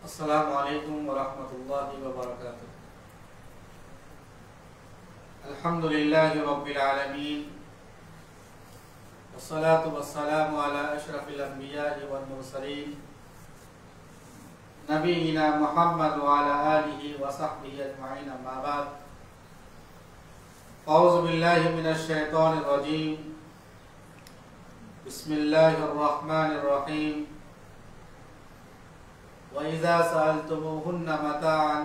السلام علیکم ورحمۃ اللہ وبرکاتہ۔ الحمدللہ رب العالمین والصلاة والسلام علی اشرف الانبیاء والمرسلین نبینا محمد وعلی آلہ وصحبہ اجمعین، اما بعد، اعوذ باللہ من الشیطان الرجیم، بسم اللہ الرحمن الرحیم۔ وَإِذَا سَأَلْتُمُوهُنَّ مَتَاعًا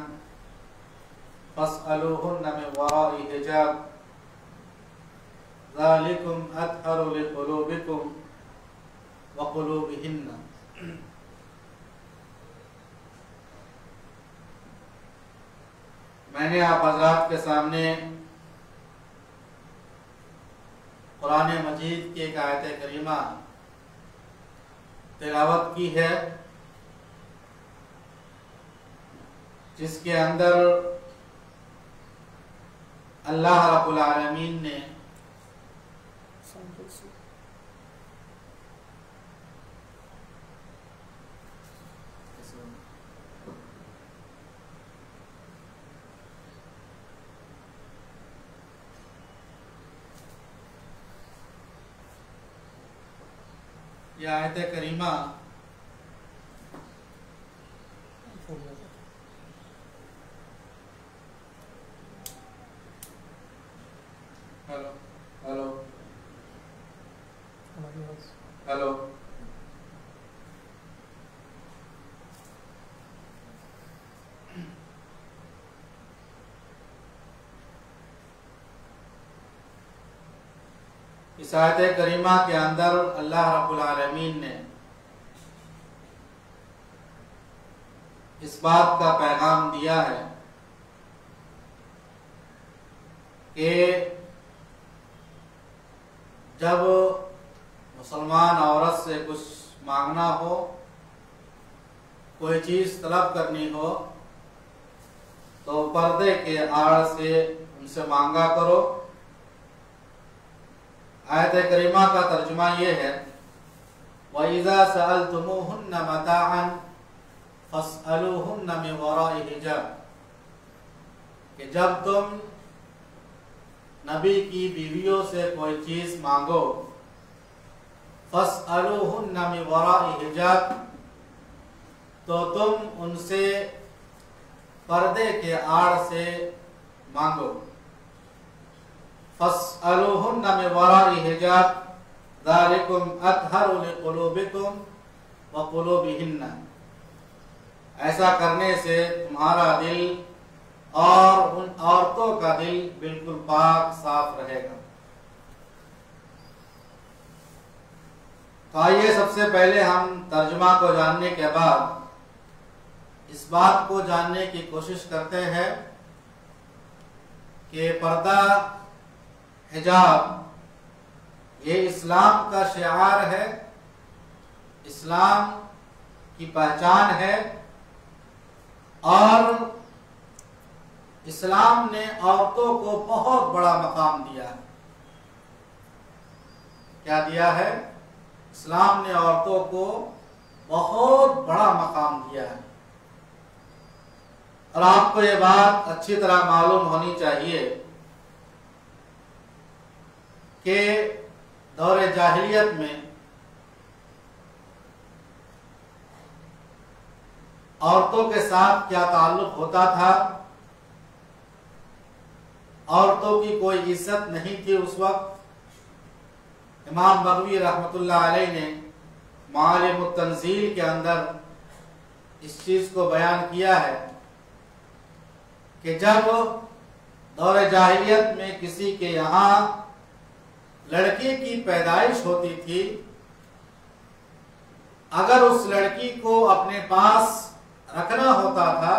فَاسْأَلُوهُنَّ مِنْ وَرَاءِ حِجَابٍ ذَلِكُمْ أَطْهَرُ لِقُلُوبِكُمْ وَقُلُوبِهِنَّ۔ میں نے آپ حضرات کے سامنے قرآن مجید کی ایک آیت کریمہ تلاوت کی ہے، جس کے اندر اللہ رب العالمین نے یہ آیت کریمہ ہیلو اس آیت کریمہ کے اندر اللہ رب العالمین نے اس بات کا پیغام دیا ہے کہ جب مسلمان عورت سے کچھ مانگنا ہو، کوئی چیز طلب کرنی ہو، تو پردے کے آڑ سے ان سے مانگا کرو۔ آیت کریمہ کا ترجمہ یہ ہے، وَإِذَا سَأَلْتُمُوهُنَّ مَتَاعًا فَاسْأَلُوهُنَّ مِنْ وَرَاءِ حِجَابٍ، کہ جب تم نبی کی بیویوں سے کوئی چیز مانگو، فَاسْأَلُوهُنَّ مِنْ وَرَاءِ حِجَابٍ، تو تم ان سے پردے کے آڑ سے مانگو۔ فَاسْأَلُوهُنَّ مِنْ وَرَاءِ حِجَابٍ ذَلِكُمْ أَطْهَرُ لِقُلُوبِكُمْ وَقُلُوبِهِنَّ، ایسا کرنے سے تمہارا دل اور ان عورتوں کا دل بالکل پاک صاف رہے گا۔ تو آئیے سب سے پہلے ہم ترجمہ کو جاننے کے بعد اس بات کو جاننے کی کوشش کرتے ہیں کہ پردہ، حجاب، یہ اسلام کا شعار ہے، اسلام کی پہچان ہے، اور اسلام نے عورتوں کو بہت بڑا مقام دیا ہے۔ کیا دیا ہے؟ اسلام نے عورتوں کو بہت بڑا مقام دیا ہے، اور آپ کو یہ بات اچھی طرح معلوم ہونی چاہیے کہ دور جاہلیت میں عورتوں کے ساتھ کیا تعلق ہوتا تھا۔ عورتوں کی کوئی عزت نہیں تھی اس وقت۔ امام بغوی رحمۃ اللہ علیہ نے معالم التنزیل کے اندر اس چیز کو بیان کیا ہے کہ جب دور جاہلیت میں کسی کے یہاں لڑکی کی پیدائش ہوتی تھی، اگر اس لڑکی کو اپنے پاس رکھنا ہوتا تھا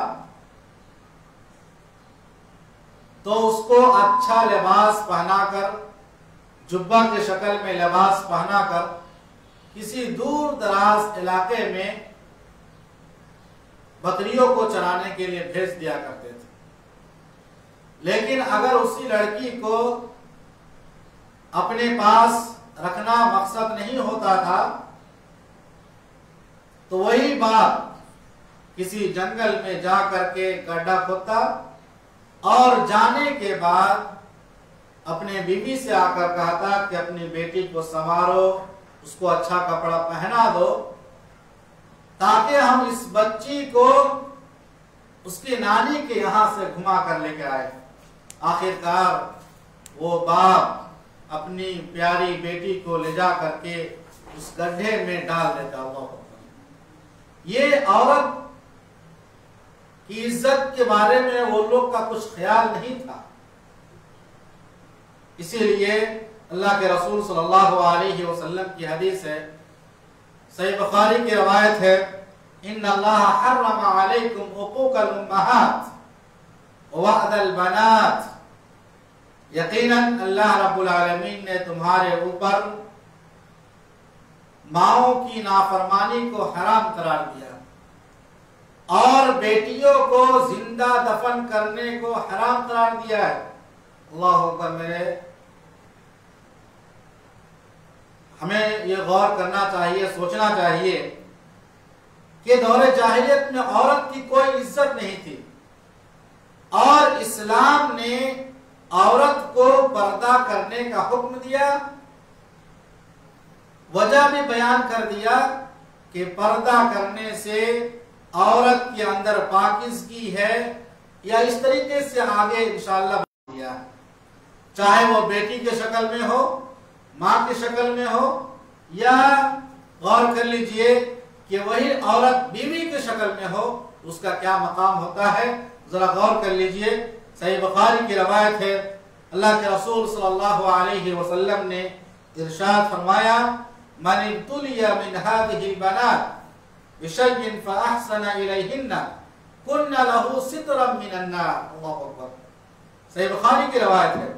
تو اس کو اچھا لباس پہنا کر، جبہ کے شکل میں لباس پہنا کر کسی دور دراز علاقے میں بکریوں کو چرانے کے لیے بھیج دیا کرتے تھے۔ لیکن اگر اسی لڑکی کو اپنے پاس رکھنا مقصد نہیں ہوتا تھا تو وہی بات کسی جنگل میں جا کر کے گڈھا کھودتا اور جانے کے بعد اپنے بیوی سے آ کر کہتا کہ اپنی بیٹی کو سنوارو، اس کو اچھا کپڑا پہنا دو تاکہ ہم اس بچی کو اس کی نانی کے یہاں سے گھما کر لے کے آئے۔ آخرکار وہ باپ اپنی پیاری بیٹی کو لے جا کر کے اس گڈھے میں ڈال دیتا۔ اللہ اکبر۔ یہ عورت کی عزت کے بارے میں وہ لوگ کا کچھ خیال نہیں تھا، اسی لیے اللہ کے رسول صلی اللہ علیہ وسلم کی حدیث ہے، صحیح بخاری کی روایت ہے، ان اللہ حرم علیکم عقوق الامہات ووعد البنات، یقیناً اللہ رب العالمین نے تمہارے اوپر ماؤں کی نافرمانی کو حرام قرار دیا اور بیٹیوں کو زندہ دفن کرنے کو حرام قرار دیا ہے۔ اللہ اکبر۔ میرے ہمیں یہ غور کرنا چاہیے، سوچنا چاہیے کہ دور جاہلیت میں عورت کی کوئی عزت نہیں تھی اور اسلام نے عورت کو پردہ کرنے کا حکم دیا، وجہ بھی بیان کر دیا کہ پردہ کرنے سے عورت کے اندر پاکیزگی ہے، یا اس طریقے سے آگے انشاءاللہ بتا دیا، چاہے وہ بیٹی کے شکل میں ہو، ماں کی شکل میں ہو، یا غور کر لیجئے کہ وہی عورت بیوی کی شکل میں ہو، اس کا کیا مقام ہوتا ہے، ذرا غور کر لیجئے۔ صحیح بخاری کی روایت ہے، اللہ کے رسول صلی اللہ علیہ وسلم نے ارشاد فرمایا، من ابتلی من هذه البنات بشيء فاحسن الیہن کن له سترا من النار۔ اللہ اکبر۔ صحیح بخاری کی روایت ہے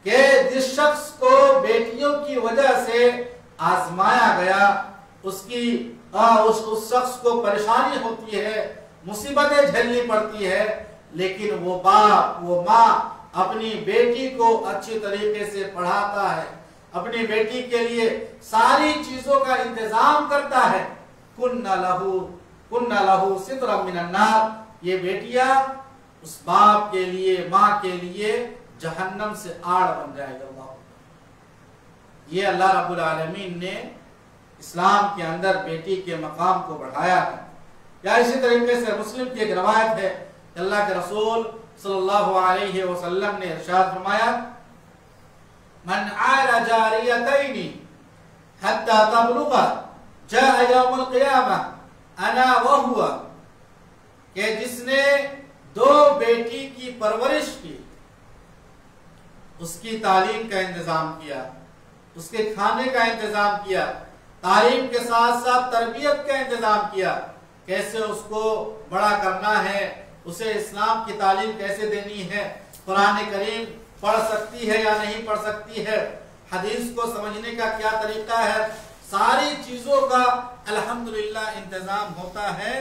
کہ جس شخص کو بیٹیوں کی وجہ سے آزمایا گیا، اس شخص کو پریشانی ہوتی ہے، مصیبتیں جھیلنی پڑتی ہے، لیکن وہ باپ، وہ ماں اپنی بیٹی کو اچھی طریقے سے پڑھاتا ہے، اپنی بیٹی کے لیے ساری چیزوں کا انتظام کرتا ہے، کن لہو سترا من النار، یہ بیٹیاں اس باپ کے لیے، ماں کے لیے جہنم سے آڑ بن جائے گا۔ یہ اللہ رب العالمین نے اسلام کے اندر بیٹی کے مقام کو بڑھایا ہے۔ یا اسی طریقے سے مسلم کی ایک روایت ہے کہ اللہ کے رسول صلی اللہ علیہ وسلم نے ارشاد فرمایا، من عال جاریتین حتی تبلغ جاء یوم القیامہ انا وہو، کہ جس نے دو بیٹی کی پرورش کی، اس کی تعلیم کا انتظام کیا، اس کے کھانے کا انتظام کیا، تعلیم کے ساتھ ساتھ تربیت کا انتظام کیا، کیسے اس کو بڑا کرنا ہے، اسے اسلام کی تعلیم کیسے دینی ہے، قرآن کریم پڑھ سکتی ہے یا نہیں پڑھ سکتی ہے، حدیث کو سمجھنے کا کیا طریقہ ہے، ساری چیزوں کا الحمدللہ انتظام ہوتا ہے۔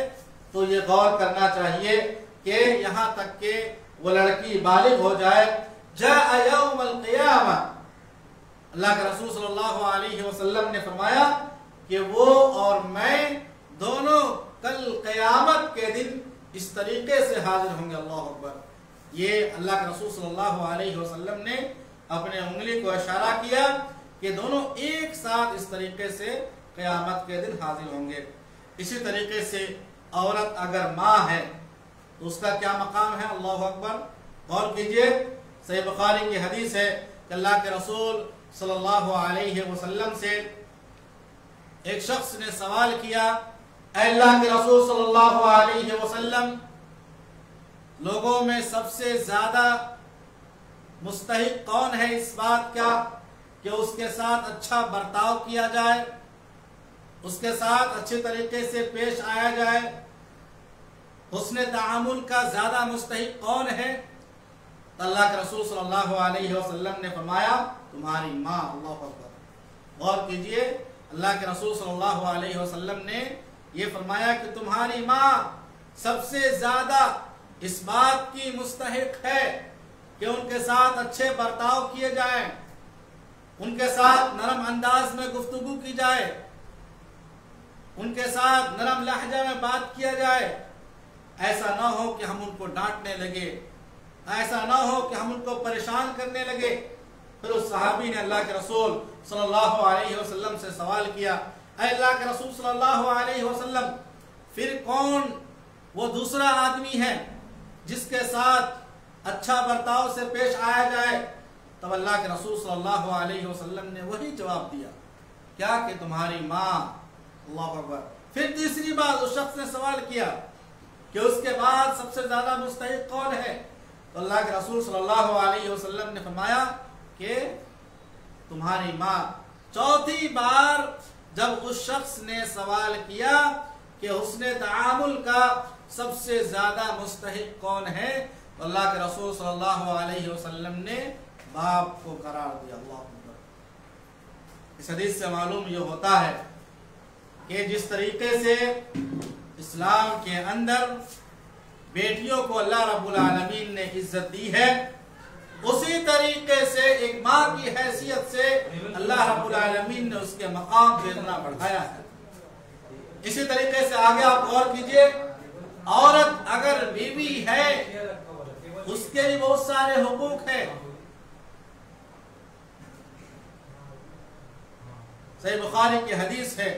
تو یہ غور کرنا چاہیے کہ یہاں تک کہ وہ لڑکی بالغ ہو جائے، جاء یوم القیامہ، اللہ کے رسول صلی اللہ علیہ وسلم نے فرمایا کہ وہ اور میں دونوں کل قیامت کے دن اس طریقے سے حاضر ہوں گے۔ اللہ اکبر۔ یہ اللہ کے رسول صلی اللہ علیہ وسلم نے اپنے انگلی کو اشارہ کیا کہ دونوں ایک ساتھ اس طریقے سے قیامت کے دن حاضر ہوں گے۔ اسی طریقے سے عورت اگر ماں ہے تو اس کا کیا مقام ہے؟ اللہ اکبر۔ غور کیجئے، صحیح بخاری کی حدیث ہے کہ اللہ کے رسول صلی اللہ علیہ وسلم سے ایک شخص نے سوال کیا، اے اللہ کے رسول صلی اللہ علیہ وسلم، لوگوں میں سب سے زیادہ مستحق کون ہے اس بات کا کہ اس کے ساتھ اچھا برتاؤ کیا جائے، اس کے ساتھ اچھے طریقے سے پیش آیا جائے، حسن تعامل کا زیادہ مستحق کون ہے؟ تو اللہ کے رسول صلی اللہ علیہ وسلم نے فرمایا، تمہاری ماں۔ اللہ اکبر۔ غور کیجئے، اللہ کے رسول صلی اللہ علیہ وسلم نے یہ فرمایا کہ تمہاری ماں سب سے زیادہ اس بات کی مستحق ہے کہ ان کے ساتھ اچھے برتاؤ کیے جائیں، ان کے ساتھ نرم انداز میں گفتگو کی جائے، ان کے ساتھ نرم لہجہ میں بات کیا جائے، ایسا نہ ہو کہ ہم ان کو ڈانٹنے لگے، ایسا نہ ہو کہ ہم ان کو پریشان کرنے لگے۔ پھر اس صحابی نے اللہ کے رسول صلی اللہ علیہ وسلم سے سوال کیا، اے اللہ کے رسول صلی اللہ علیہ وسلم، پھر کون وہ دوسرا آدمی ہے جس کے ساتھ اچھا برتاؤ سے پیش آیا جائے؟ تب اللہ کے رسول صلی اللہ علیہ وسلم نے وہی جواب دیا، کیا کہ تمہاری ماں۔ اللہ اکبر۔ پھر تیسری بات اس شخص نے سوال کیا کہ اس کے بعد سب سے زیادہ مستحق کون ہے؟ تو اللہ کے رسول صلی اللہ علیہ وسلم نے فرمایا کہ تمہاری ماں۔ چوتھی بار جب اس شخص نے سوال کیا کہ حسن تعامل کا سب سے زیادہ مستحق کون ہے، تو اللہ کے رسول صلی اللہ علیہ وسلم نے باپ کو قرار دیا۔ اللہ اکبر۔ اس حدیث سے معلوم یہ ہوتا ہے کہ جس طریقے سے اسلام کے اندر بیٹیوں کو اللہ رب العالمین نے عزت دی ہے، اسی طریقے سے ایک ماں کی حیثیت سے اللہ رب العالمین نے اس کے مقام پہ اتنا بڑھایا ہے۔ اسی طریقے سے آگے آپ غور کیجئے، عورت اگر بیوی ہے اس کے بھی بہت سارے حقوق ہیں۔ صحیح بخاری کی حدیث ہے،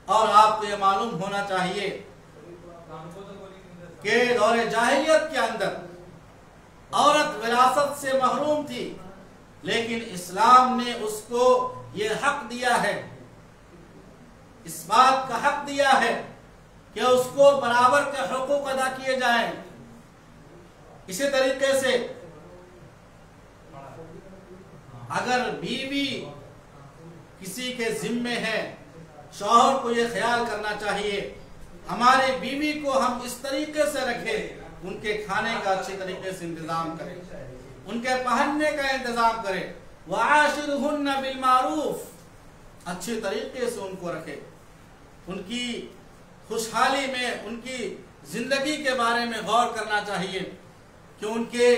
اور آپ کو یہ معلوم ہونا چاہیے کہ دور جاہلیت کے اندر عورت وراثت سے محروم تھی، لیکن اسلام نے اس کو یہ حق دیا ہے، اس بات کا حق دیا ہے کہ اس کو برابر کے حقوق ادا کیے جائیں۔ اسی طریقے سے اگر بیوی کسی کے ذمے ہے، شوہر کو یہ خیال کرنا چاہیے ہمارے بیوی کو ہم اس طریقے سے رکھیں، ان کے کھانے کا اچھی طریقے سے انتظام کریں، ان کے پہننے کا انتظام کریں، وَعَاشِرْهُنَّ بِالْمَعْرُوفِ، اچھی طریقے سے ان کو رکھیں، ان کی خوشحالی میں، ان کی زندگی کے بارے میں غور کرنا چاہیے کہ ان کے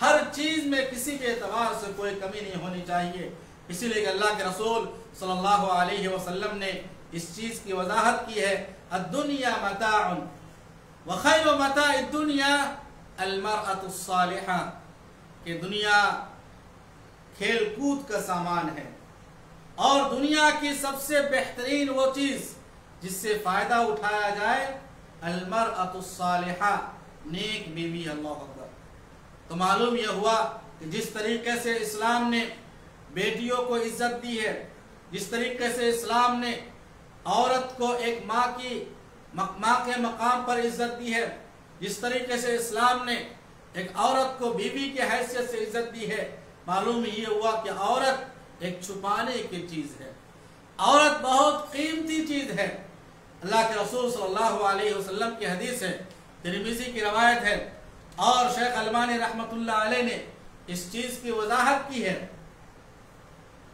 ہر چیز میں کسی کے اعتبار سے کوئی کمی نہیں ہونی چاہیے۔ اسی لیے کہ اللہ کے رسول صلی اللہ علیہ وسلم نے اس چیز کی وضاحت کی ہے، الدنیا متاع وخیر متاع الدنیا المرأة الصالحہ، کہ دنیا کھیل کود کا سامان ہے، اور دنیا کی سب سے بہترین وہ چیز جس سے فائدہ اٹھایا جائے المرأة الصالحہ، نیک بیوی۔ اللہ اکبر۔ تو معلوم یہ ہوا کہ جس طریقے سے اسلام نے بیٹیوں کو عزت دی ہے، جس طریقے سے اسلام نے عورت کو ایک ماں کے مقام پر عزت دی ہے، جس طریقے سے اسلام نے ایک عورت کو بیوی کی حیثیت سے عزت دی ہے، معلوم یہ ہوا کہ عورت ایک چھپانے کی چیز ہے، عورت بہت قیمتی چیز ہے۔ اللہ کے رسول صلی اللہ علیہ وسلم کی حدیث ہے، ترمذی کی روایت ہے، اور شیخ البانی رحمت اللہ علیہ نے اس چیز کی وضاحت کی ہے۔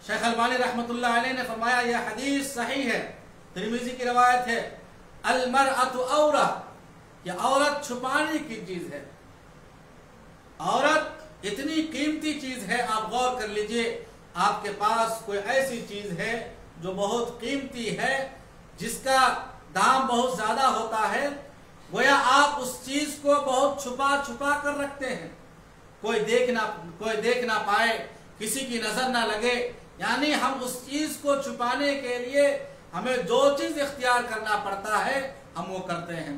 شیخ البانی رحمت اللہ علیہ نے فرمایا یہ حدیث صحیح ہے، ترمذی کی روایت ہے، المرأة عورہ، کہ عورت چھپانے کی چیز ہے، عورت اتنی قیمتی چیز ہے۔ آپ غور کر لیجئے، آپ کے پاس کوئی ایسی چیز ہے جو بہت قیمتی ہے، جس کا دام بہت زیادہ ہوتا ہے، گویا آپ اس چیز کو بہت چھپا چھپا کر رکھتے ہیں، کوئی دیکھ نہ پائے، کسی کی نظر نہ لگے، یعنی ہم اس چیز کو چھپانے کے لیے ہمیں جو چیز اختیار کرنا پڑتا ہے ہم وہ کرتے ہیں۔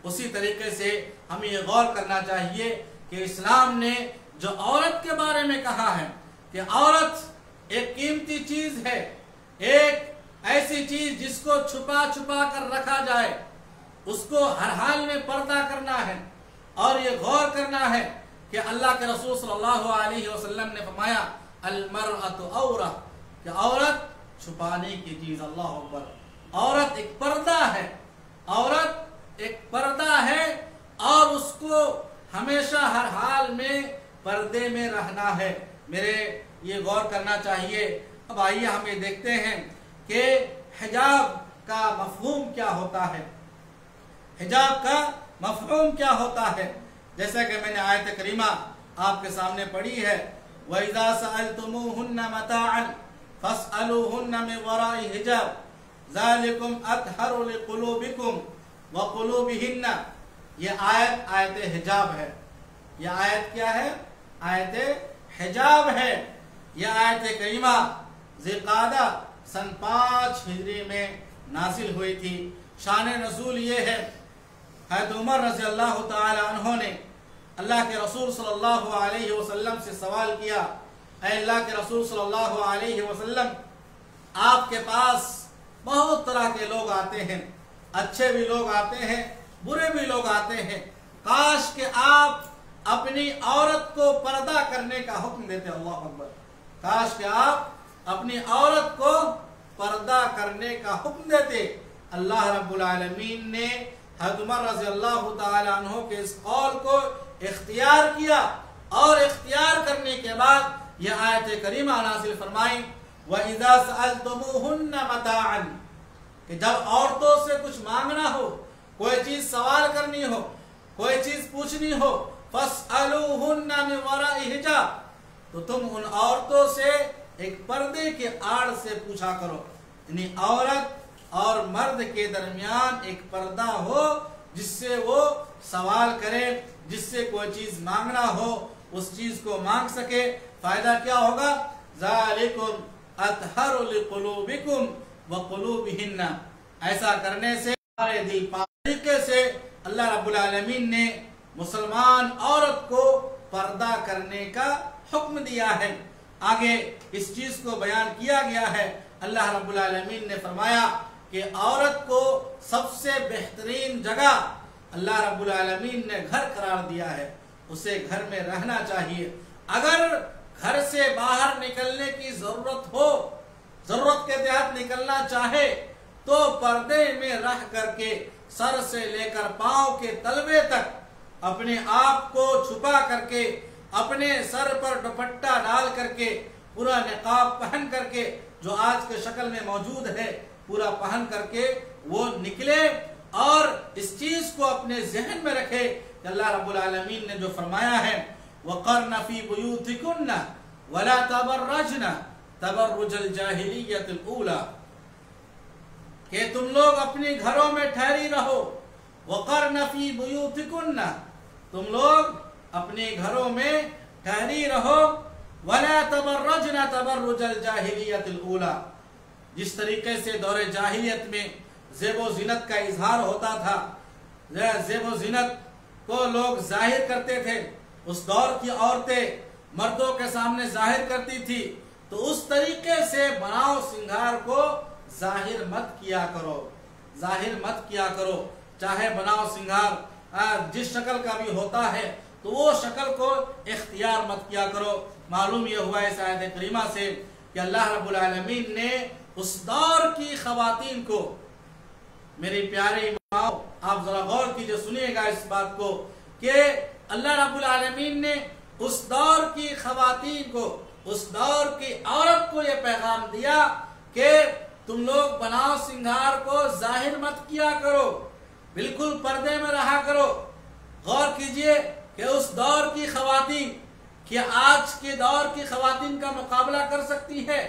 اسی طریقے سے ہمیں یہ غور کرنا چاہیے کہ اسلام نے جو عورت کے بارے میں کہا ہے کہ عورت ایک قیمتی چیز ہے، ایک ایسی چیز جس کو چھپا چھپا کر رکھا جائے، اس کو ہر حال میں پردہ کرنا ہے، اور یہ غور کرنا ہے کہ اللہ کے رسول صلی اللہ علیہ وسلم نے فرمایا المرأة عورہ، کہ عورت چھپانے کی چیز۔ اللہ اکبر۔ عورت ایک پردہ ہے، عورت ایک پردہ ہے، اور اس کو ہمیشہ ہر حال میں پردے میں رہنا ہے۔ میرے یہ غور کرنا چاہیے۔ اب آئیے ہم یہ دیکھتے ہیں کہ حجاب کا مفہوم کیا ہوتا ہے، حجاب کا مفہوم کیا ہوتا ہے۔ جیسا کہ میں نے آیت کریمہ آپ کے سامنے پڑھی ہے، وَإِذَا سَأَلْتُمُوهُنَّ مَتَاعًا فَاسْأَلُوهُنَّ مِنْ وَرَاءِ حِجَابٍ، ذالکم اطہر لقلوبکم وقلوبہن، یہ آیت حجاب ہے۔ یہ آیت کیا ہے؟ آیت حجاب ہے۔ یہ آیت کریمہ ذوالقعدہ سن 5 ہجری میں نازل ہوئی تھی۔ شان نزول یہ ہے، حضرت عمر رضی اللہ تعالی عنہ نے اللہ کے رسول صلی اللہ علیہ وسلم سے سوال کیا، اے اللہ کے رسول صلی اللہ علیہ وسلم، آپ کے پاس بہت طرح کے لوگ آتے ہیں، اچھے بھی لوگ آتے ہیں، برے بھی لوگ آتے ہیں، کاش کہ آپ اپنی عورت کو پردہ کرنے کا حکم دیتے۔ اللہ اکبر! کاش کہ آپ اپنی عورت کو پردہ کرنے کا حکم دیتے۔ اللہ رب العالمین نے حضرت عمر رضی اللہ تعالی عنہ کے اس قول کو اختیار کیا، اور اختیار کرنے کے بعد یہ آیت کریمہ نازل فرمائی، وَإِذَا سَأَلْتُمُوهُنَّ مَتَاعًا، کہ جب عورتوں سے کچھ مانگنا ہو، کوئی چیز سوال کرنی ہو، کوئی چیز پوچھنی ہو، فَاسْأَلُوهُنَّ مِنْ وَرَاءِ حِجَابٍ، تو تم ان عورتوں سے ایک پردے کے آڑ سے پوچھا کرو، یعنی عورت اور مرد کے درمیان ایک پردہ ہو جس سے وہ سوال کرے، جس سے کوئی چیز مانگنا ہو اس چیز کو مانگ سکے۔ فائدہ کیا ہوگا؟ ذالکم اطہر لقلوبکم وقلوبہن، ایسا کرنے سے ہمارے دل پاک طریقے سے اللہ رب العالمین نے مسلمان عورت کو پردہ کرنے کا حکم دیا ہے۔ آگے اس چیز کو بیان کیا گیا ہے، اللہ رب العالمین نے فرمایا کہ عورت کو سب سے بہترین جگہ اللہ رب العالمین نے گھر قرار دیا ہے، اسے گھر میں رہنا چاہیے۔ اگر گھر سے باہر نکلنے کی ضرورت ہو، ضرورت کے تحت نکلنا چاہے، تو پردے میں رہ کر کے سر سے لے کر پاؤں کے تلوے تک اپنے آپ کو چھپا کر کے، اپنے سر پر دوپٹہ ڈال کر کے، پورا نقاب پہن کر کے، جو آج کے شکل میں موجود ہے، پورا پہن کر کے وہ نکلے، اور اس چیز کو اپنے ذہن میں رکھے کہ اللہ رب العالمین نے جو فرمایا ہے، وَقَرْنَ فِي بُيُوتِكُنَّ وَلَا تَبَرَّجْنَ تَبَرُّجَ الْجَاهِلِيَّةِ الْأُولَى، کہ تم لوگ اپنے گھروں میں ٹھہری رہو۔ وَقَرْنَ فِي بُيُوتِكُنَّ، تم لوگ اپنے گھروں میں ٹھہری رہو۔ وَلَا تَبَرَّجْنَ تَبَرُّجَ الْجَاهِلِيَّةِ الْأُولَى، جس طریقے سے دور جاہلیت میں زیب و زینت کا اظہار ہوتا تھا، زیب و زینت کو لوگ ظاہر کرتے تھے، اس دور کی عورتیں مردوں کے سامنے ظاہر کرتی تھی، تو اس طریقے سے بناؤ سنگھار کو ظاہر مت کیا کرو، ظاہر مت کیا کرو۔ چاہے بناؤ سنگھار جس شکل کا بھی ہوتا ہے تو وہ شکل کو اختیار مت کیا کرو۔ معلوم یہ ہوا اس آیت کریمہ سے کہ اللہ رب العالمین نے اس دور کی خواتین کو، میری پیاری ماں، آپ ذرا غور کیجئے، سنیے گا اس بات کو، کہ اللہ رب العالمین نے اس دور کی خواتین کو، اس دور کی عورت کو یہ پیغام دیا کہ تم لوگ بناؤ سنگھار کو ظاہر مت کیا کرو، بالکل پردے میں رہا کرو۔ غور کیجئے کہ اس دور کی خواتین کیا آج کے دور کی خواتین کا مقابلہ کر سکتی ہے؟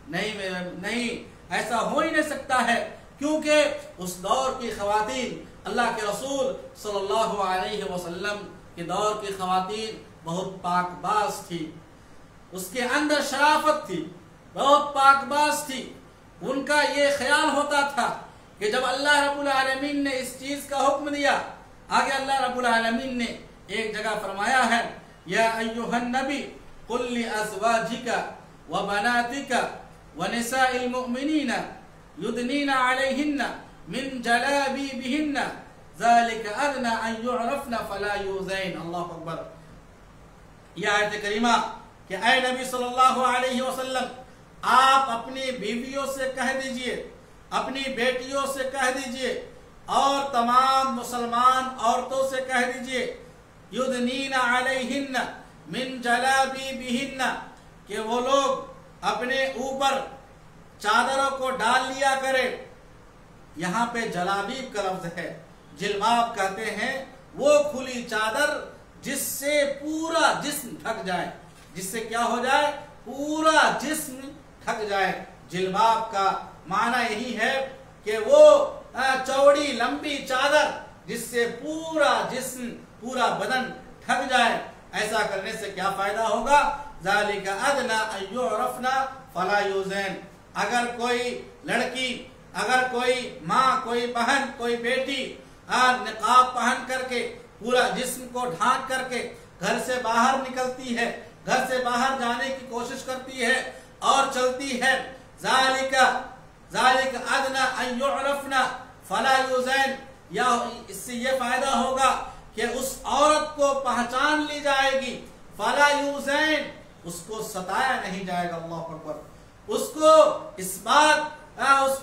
نہیں، ایسا ہو ہی نہیں سکتا ہے، کیونکہ اس دور کی خواتین، اللہ کے رسول صلی اللہ علیہ وسلم کے دور کی خواتین بہت پاک باز تھی، اس کے اندر شرافت تھی، بہت پاک باز تھی۔ ان کا یہ خیال ہوتا تھا کہ جب اللہ رب العالمین نے اس چیز کا حکم دیا، آگے اللہ رب العالمین نے ایک جگہ فرمایا ہے، یا ایھا النبی قل لازواجک وبناتک ونساء المؤمنین یدنین علیہن من جلابیبہن ذلک ادنی ان یعرفن فلا یؤذین۔ اللہ اکبر! یہ آیت کریمہ کہ اے نبی صلی اللہ علیہ وسلم، آپ اپنی بیویوں سے کہہ دیجئے، اپنی بیٹیوں سے کہہ دیجئے، اور تمام مسلمان عورتوں سے کہہ دیجئے، یدنین علیہن من جلابیبہن، کہ وہ لوگ اپنے اوپر چادروں کو ڈال لیا کرے۔ یہاں پہ جلابیب کا لفظ ہے، جلباب کہتے ہیں وہ کھلی چادر جس سے پورا جسم ڈھک جائے، جس سے کیا ہو جائے؟ پورا جسم ڈھک جائے۔ جلباب کا معنی یہی ہے کہ وہ چوڑی لمبی چادر جس سے پورا جسم پورا بدن ڈھک جائے، ایسا کرنے سے کیا فائدہ ہوگا؟ ذالک ادنی ان یعرفن فلا یؤذین۔ اگر کوئی لڑکی، اگر کوئی ماں، کوئی بہن، کوئی بیٹی نقاب پہن کر کے پورا جسم کو ڈھانک کر کے گھر سے باہر نکلتی ہے، گھر سے باہر جانے کی کوشش کرتی ہے اور چلتی ہے، ذالک ادنی ان یعرفن فلا یؤذین، یا اس سے یہ فائدہ ہوگا کہ اس عورت کو پہچان لی جائے گی، فلا یؤذین، اس کو ستایا نہیں جائے گا، اللہ اکبر، اس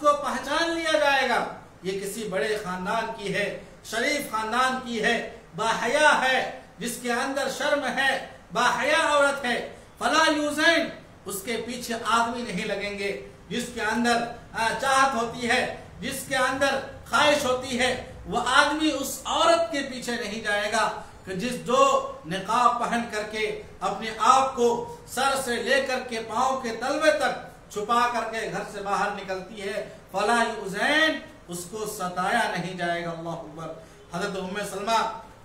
کو پہچان لیا جائے گا، یہ کسی بڑے خاندان کی ہے، شریف خاندان کی ہے، باحیا ہے، جس کے اندر شرم ہے، باحیا عورت ہے، فلا یؤذین، اس کے پیچھے آدمی نہیں لگیں گے، جس کے اندر چاہت ہوتی ہے، جس کے اندر خواہش ہوتی ہے، وہ آدمی اس عورت کے پیچھے نہیں جائے گا کہ جو نقاب پہن کر کے اپنے آپ کو سر سے لے کر کے پاؤں کے تلوے تک چھپا کر کے گھر سے باہر نکلتی ہے، فلا یؤذین، اس کو ستایا نہیں جائے گا، اللہ اکبر۔ حضرت ام سلمہ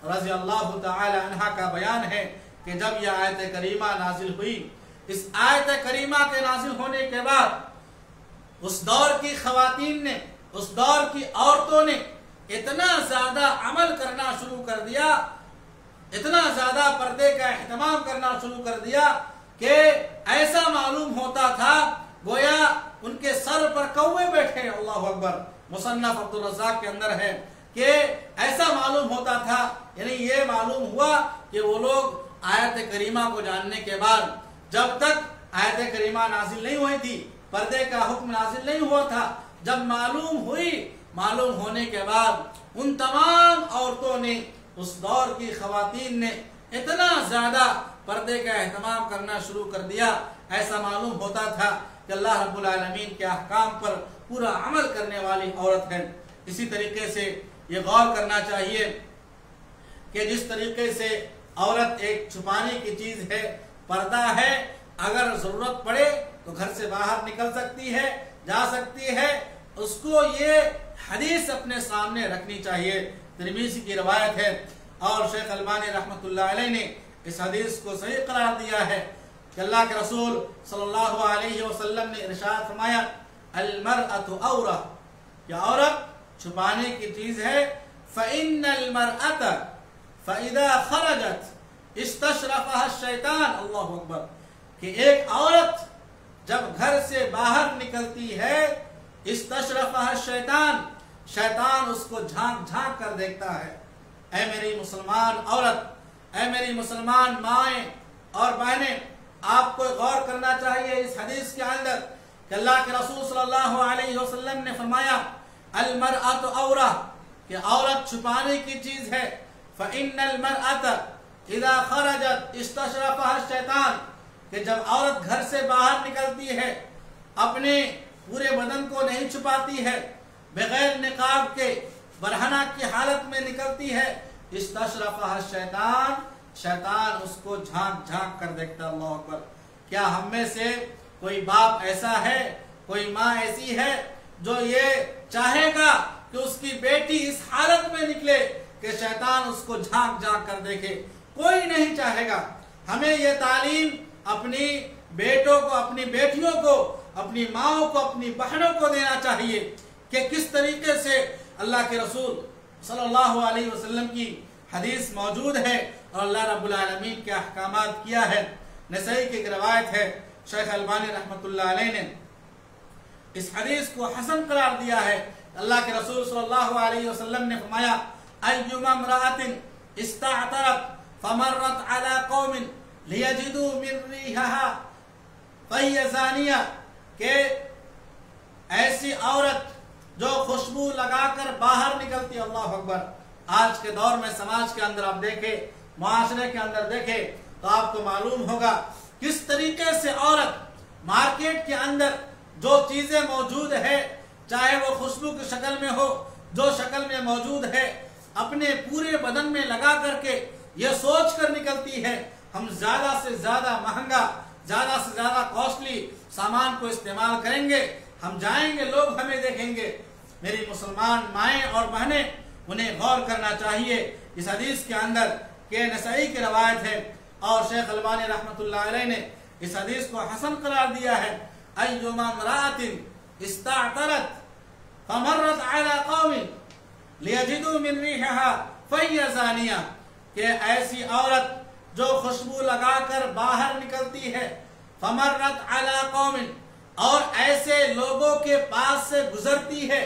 رضی اللہ تعالی عنہا کا بیان ہے کہ جب یہ آیت کریمہ نازل ہوئی، اس آیت کریمہ کے نازل ہونے کے بعد اس دور کی خواتین نے، اس دور کی عورتوں نے اتنا زیادہ عمل کرنا شروع کر دیا، اتنا زیادہ پردے کا اہتمام کرنا شروع کر دیا کہ ایسا معلوم ہوتا تھا گویا ان کے سر پر کوے بیٹھے، اللہ اکبر۔ مصنف عبدالرزاق کے اندر ہے کہ ایسا معلوم ہوتا تھا، یعنی یہ معلوم ہوا کہ وہ لوگ آیت کریمہ کو جاننے کے بعد، جب تک آیت کریمہ نازل نہیں ہوئی تھی، پردے کا حکم نازل نہیں ہوا تھا، جب معلوم ہوئی، معلوم ہونے کے بعد ان تمام عورتوں نے، اس دور کی خواتین نے اتنا زیادہ پردے کا اہتمام کرنا شروع کر دیا، ایسا معلوم ہوتا تھا کہ اللہ رب العالمین کے احکام پر پورا عمل کرنے والی عورت ہے۔ اسی طریقے سے یہ غور کرنا چاہیے کہ جس طریقے سے عورت ایک چھپانے کی چیز ہے، پردہ ہے، اگر ضرورت پڑے تو گھر سے باہر نکل سکتی ہے، جا سکتی ہے، اس کو یہ حدیث اپنے سامنے رکھنی چاہیے۔ ترمذی کی روایت ہے اور شیخ البانی رحمۃ اللہ علیہ نے اس حدیث کو صحیح قرار دیا ہے کہ اللہ کے رسول صلی اللہ علیہ وسلم نے ارشاد فرمایا، المرأۃ عورہ، کہ عورت چھپانے کی چیز ہے، فإن المرأۃ فإذا خرجت استشرفها الشیطان، اللہ اکبر، کہ ایک عورت جب گھر سے باہر نکلتی ہے، استشرفها الشیطان، شیطان اس کو جھانک جھانک کر دیکھتا ہے۔ اے میری مسلمان عورت، اے میری مسلمان مائیں اور بہنیں، آپ کو غور کرنا چاہیے اس حدیث کے اندر کہ اللہ کے رسول صلی اللہ علیہ وسلم نے فرمایا، المرأۃ عورہ، کہ عورت چھپانے کی چیز ہے، فإن المرأۃ اذا خرجت استشرفها الشیطان، کہ جب عورت گھر سے باہر نکلتی ہے، اپنے پورے بدن کو نہیں چھپاتی ہے، بغیر نقاب کے برہنہ کی حالت میں نکلتی ہے، استشرفها الشیطان، شیطان اس کو جھانک جھانک کر دیکھتا، اللہ اکبر۔ کیا ہم میں سے کوئی باپ ایسا ہے، کوئی ماں ایسی ہے جو یہ چاہے گا کہ اس کی بیٹی اس حالت میں نکلے کہ شیطان اس کو جھانک جھانک کر دیکھے؟ کوئی نہیں چاہے گا۔ ہمیں یہ تعلیم اپنی بیٹوں کو، اپنی بیٹیوں کو، اپنی ماؤں کو، اپنی بہنوں کو دینا چاہیے کہ کس طریقے سے اللہ کے رسول صلی اللہ علیہ وسلم کی حدیث موجود ہے اور اللہ رب العالمین کے احکامات کیا ہے۔ نسائی کی ایک روایت ہے، شیخ البانی رحمۃ اللہ علیہ نے اس حدیث کو حسن قرار دیا ہے۔ اللہ کے رسول صلی اللہ علیہ وسلم نے فرمایا، ایما امرأۃ استعطرت فمرت علی قوم لیجدوا من ریحها فہی زانیہ، کہ ایسی عورت جو خوشبو لگا کر باہر نکلتی، اللہ اکبر۔ آج کے دور میں سماج کے اندر آپ دیکھیں، معاشرے کے اندر دیکھیں تو آپ کو معلوم ہوگا کس طریقے سے عورت مارکیٹ کے اندر جو چیزیں موجود ہے، چاہے وہ خوشبو کی شکل میں ہو، جو شکل میں موجود ہے، اپنے پورے بدن میں لگا کر کے یہ سوچ کر نکلتی ہے ہم زیادہ سے زیادہ مہنگا، زیادہ سے زیادہ کاسٹلی سامان کو استعمال کریں گے، ہم جائیں گے، لوگ ہمیں دیکھیں گے، میری مسلمان مائیں اور بہنیں انہیں غور کرنا چاہیے اس حدیث کے اندر کہ نسائی کی روایت ہے اور شیخ البانی رحمۃ اللہ علیہ نے اس حدیث کو حسن قرار دیا ہے ایما امرأۃ استعطرت فمرت علی قوم لیجدوا من ریحها فہی زانیہ، کہ ایسی عورت جو خوشبو لگا کر باہر نکلتی ہے فمرت علی قوم، اور ایسے لوگوں کے پاس سے گزرتی ہے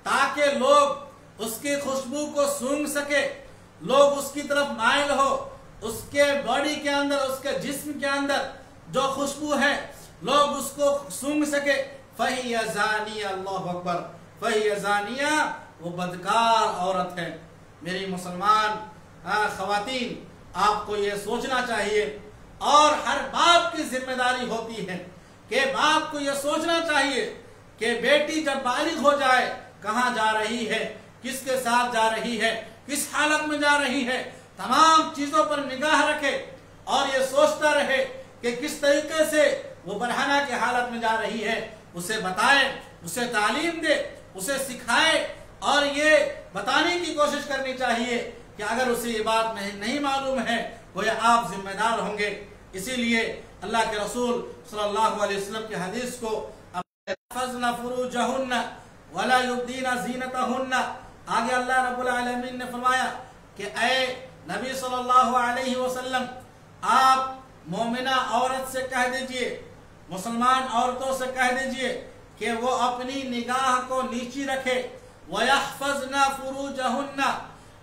تاکہ لوگ اس کی خوشبو کو سونگھ سکے، لوگ اس کی طرف مائل ہو، اس کے باڈی کے اندر، اس کے جسم کے اندر جو خوشبو ہے لوگ اس کو سونگھ سکے، فہی زانیہ، اللہ اکبر، فہی زانیہ، وہ بدکار عورت ہے۔ میری مسلمان خواتین، آپ کو یہ سوچنا چاہیے اور ہر باپ کی ذمہ داری ہوتی ہے کہ باپ کو یہ سوچنا چاہیے کہ بیٹی جب بالغ ہو جائے کہاں جا رہی ہے، کس کے ساتھ جا رہی ہے، کس حالت میں جا رہی ہے، تمام چیزوں پر نگاہ رکھے اور یہ سوچتا رہے کہ کس طریقے سے وہ برہنہ کی حالت میں جا رہی ہے، اسے بتائے، اسے تعلیم دے، اسے سکھائے اور یہ بتانے کی کوشش کرنی چاہیے کہ اگر اسے یہ بات نہیں معلوم ہے گویا آپ ذمہ دار ہوں گے۔ اسی لیے اللہ کے رسول صلی اللہ علیہ وسلم کی حدیث کو احفظن فروجہن ولا یبدین زینتہن، آگے اللہ رب العالمین نے فرمایا کہ اے نبی صلی اللہ علیہ وسلم، آپ مومنہ عورت سے کہہ دیجئے، مسلمان عورتوں سے کہہ دیجئے کہ وہ اپنی نگاہ کو نیچی رکھے، وَيَحْفَظْنَ فُرُوجَهُنَّ،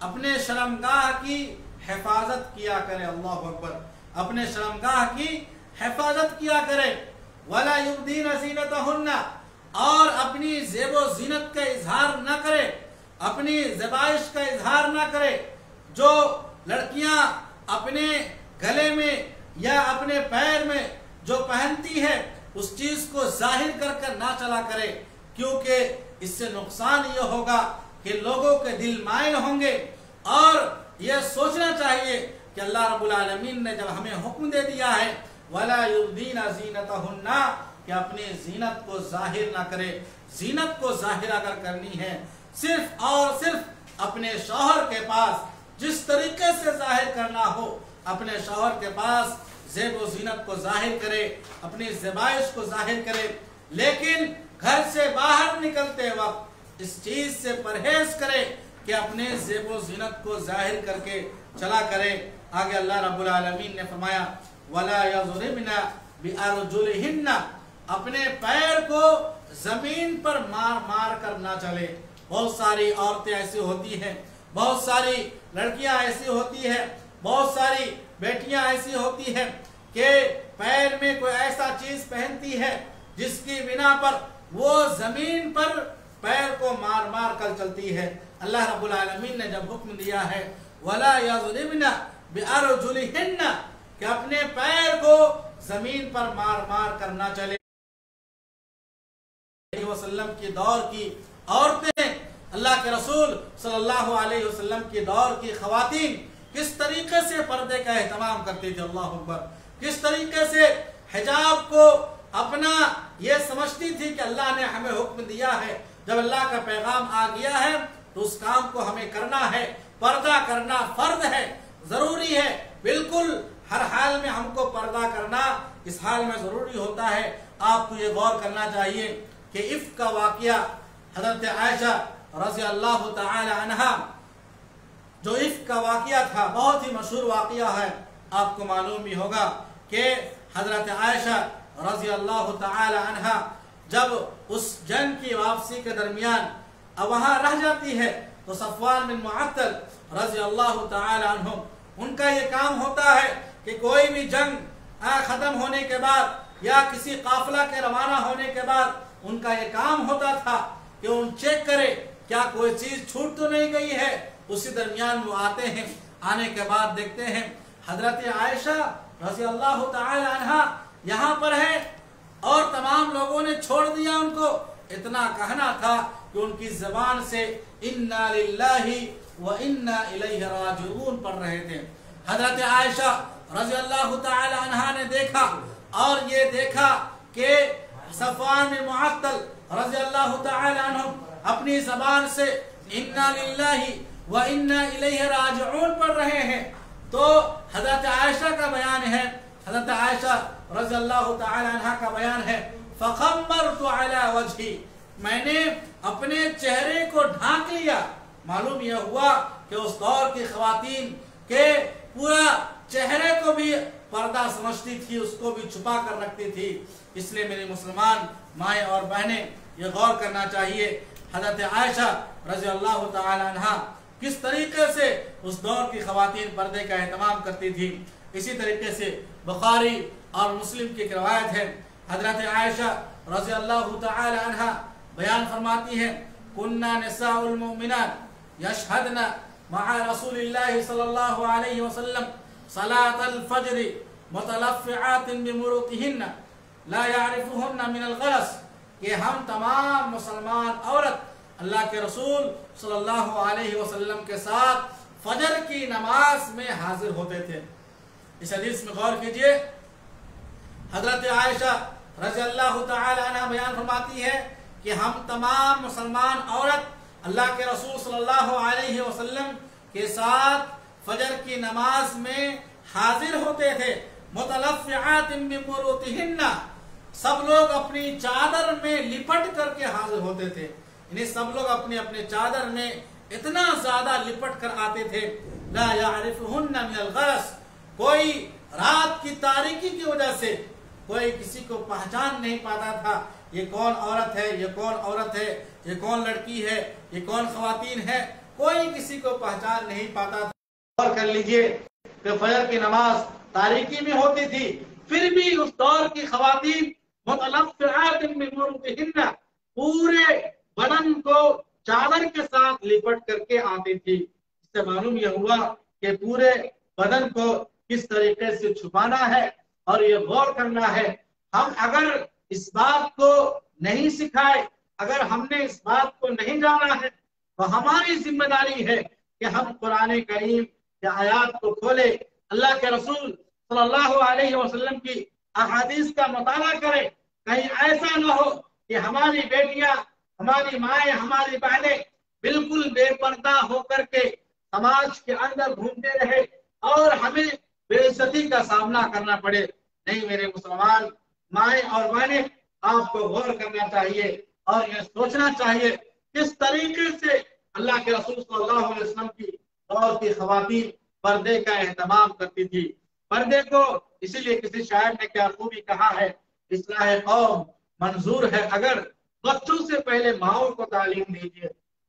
اپنے شرمگاہ کی حفاظت کیا کرے، اللہ اکبر، اپنے شرمگاہ کی حفاظت کیا کرے، وَلَا يُبْدِينَ زِينَتَهُنَّ، اور اپنی زیب و زینت کا اظہار نہ کرے، اپنی زبائش کا اظہار نہ کرے۔ جو لڑکیاں اپنے گلے میں یا اپنے پیر میں جو پہنتی ہے اس چیز کو ظاہر کر کر نہ چلا کرے، کیونکہ اس سے نقصان یہ ہوگا کہ لوگوں کے دل مائل ہوں گے۔ اور یہ سوچنا چاہیے کہ اللہ رب العالمین نے جب ہمیں حکم دے دیا ہے وَلَا يُبْدِينَ زِينَتَهُنَّ، کہ اپنی زینت کو ظاہر نہ کرے، زینت کو ظاہر اگر کرنی ہے صرف اور صرف اپنے شوہر کے پاس جس طریقے سے ظاہر کرنا ہو، اپنے شوہر کے پاس زیب و زینت کو ظاہر کرے، اپنی زبائش کو ظاہر کرے، لیکن گھر سے باہر نکلتے وقت اس چیز سے پرہیز کرے کہ اپنے زیب و زینت کو ظاہر کر کے چلا کرے۔ آگے اللہ رب العالمین نے فرمایا وَلَا يَضْرِبْنَ بِأَرْجُلِهِنَّ، اپنے پیر کو زمین پر مار مار کر نہ چلے۔ بہت ساری عورتیں ایسی ہوتی ہیں، بہت ساری لڑکیاں ایسی ہوتی ہیں، بہت ساری بیٹیاں ایسی ہوتی ہیں کہ پیر میں کوئی ایسا چیز پہنتی ہے جس کی بنا پر وہ زمین پر پیر کو مار مار کر چلتی ہے۔ اللہ رب العالمین نے جب حکم دیا ہے وَلَا يَضْرِبْنَ بِأَرْجُلِهِنَّ، کہ اپنے پیر کو زمین پر مار مار کر نہ چلے۔ وسلم کی دور کی عورتیں، اللہ کے رسول صلی اللہ علیہ وسلم کی دور کی خواتین کس طریقے سے پردے کا اہتمام کرتی تھی، اللہ اکبر، کس طریقے سے حجاب کو اپنا یہ سمجھتی تھی کہ اللہ نے ہمیں حکم دیا ہے، جب اللہ کا پیغام آ گیا ہے تو اس کام کو ہمیں کرنا ہے، پردہ کرنا فرض ہے، ضروری ہے، بالکل ہر حال میں ہم کو پردہ کرنا اس حال میں ضروری ہوتا ہے۔ آپ کو یہ غور کرنا چاہیے کہ عفق کا واقعہ حضرت عائشہ رضی اللہ تعالی عنہا، جو عفق کا واقعہ تھا بہت ہی مشہور واقعہ ہے، آپ کو معلوم بھی ہوگا کہ حضرت عائشہ رضی اللہ تعالی عنہا جب اس جنگ کی واپسی کے درمیان وہاں رہ جاتی ہے تو صفوان بن معطل رضی اللہ تعالی عنہ، ان کا یہ کام ہوتا ہے کہ کوئی بھی جنگ ختم ہونے کے بعد یا کسی قافلہ کے روانہ ہونے کے بعد ان کا یہ کام ہوتا تھا کہ ان چیک کرے کیا کوئی چیز چھوٹ تو نہیں گئی ہے۔ اسی درمیان وہ آتے ہیں، آنے کے بعد دیکھتے ہیں حضرت عائشہ رضی اللہ تعالی عنہا یہاں پر ہے اور تمام لوگوں نے چھوڑ دیا ان کو، اتنا کہنا تھا کہ ان کی زبان سے اِنَّا لِلَّهِ وَإِنَّا إِلَيْهِ رَاجِعُونَ پڑھ رہے تھے۔ حضرت عائشہ رضی اللہ تعالی عنہا نے دیکھا اور یہ دیکھا کہ صفوان بن معطل رضی اللہ تعالی عنہ اپنی زبان سے انا للہ و انا الیہ راجعون پڑھ رہے ہیں، تو حضرت عائشہ کا بیان ہے، حضرت عائشہ رضی اللہ تعالی عنہ کا بیان ہے، فخمرت علی وجہی، میں نے اپنے چہرے کو ڈھانک لیا۔ معلوم یہ ہوا کہ اس دور کی خواتین کے پورا چہرے کو بھی پردہ سمجھتی تھی، اس کو بھی چھپا کر رکھتی تھی۔ اس لیے میری مسلمان مائیں اور بہنیں یہ غور کرنا چاہیے حضرت عائشہ رضی اللہ تعالی عنہ کس طریقے سے اس دور کی خواتین پردے کا اہتمام کرتی تھی۔ اسی طریقے سے بخاری اور مسلم کی ایک روایت ہے، حضرت عائشہ رضی اللہ تعالی عنہ بیان فرماتی ہیں، کننا نساء المؤمنات یشہدن مع رسول اللہ صلی اللہ علیہ وسلم صلاة الفجر متلفعات بمروطہن لا یعرفہن من الغلس، کہ ہم تمام مسلمان عورت اللہ کے رسول صلی اللہ علیہ وسلم کے ساتھ فجر کی نماز میں حاضر ہوتے تھے۔ اس حدیث میں غور کیجئے، حضرت عائشہ رضی اللہ تعالی عنہ بیان فرماتی ہے کہ ہم تمام مسلمان عورت اللہ کے رسول صلی اللہ علیہ وسلم کے ساتھ فجر کی نماز میں حاضر ہوتے تھے، متلفعات بمروطہن، سب لوگ اپنی چادر میں لپٹ کر کے حاضر ہوتے تھے، یعنی سب لوگ اپنے اپنے چادر میں اتنا زیادہ لپٹ کر آتے تھے، لا یعرفہن من الغلس، کوئی رات کی تاریکی کی وجہ سے کوئی کسی کو پہچان نہیں پاتا تھا، یہ کون عورت ہے، یہ کون عورت ہے، یہ کون لڑکی ہے، یہ کون خواتین ہے، کوئی کسی کو پہچان نہیں پاتا تھا۔ غور کر لیجئے کہ فجر کی نماز تاریکی میں ہوتی تھی، پھر بھی اس دور کی خواتین متلفعات بمروطہن، پورے بدن کو چادر کے ساتھ لپٹ کر کے آتی تھی۔ اس سے معلوم یہ ہوا کہ پورے بدن کو کس طریقے سے چھپانا ہے، اور یہ غور کرنا ہے، ہم اگر اس بات کو نہیں سکھائے، اگر ہم نے اس بات کو نہیں جانا ہے، تو ہماری ذمہ داری ہے کہ ہم قرآن کریم کے آیات کو کھولے، اللہ کے رسول صلی اللہ علیہ وسلم کی احادیث کا مطالعہ کریں۔ کہیں ایسا نہ ہو کہ ہماری بیٹیاں، ہماری مائیں، ہماری بہنیں بالکل بے پردہ ہو کر کے سماج کے اندر گھومتے رہے اور ہمیں بے عزتی کا سامنا کرنا پڑے۔ نہیں میرے مسلمان مائیں اور بہنیں، آپ کو غور کرنا چاہیے اور یہ سوچنا چاہیے کس طریقے سے اللہ کے رسول صلی اللہ علیہ وسلم کی دور کی خواتین پردے کا اہتمام کرتی تھی۔ پردے کو اسی لیے کسی شاعر نے کیا خوبی کہا ہے، اصلاح قوم منظور ہے اگر بچوں سے پہلے ماؤں کو تعلیم دیجیے۔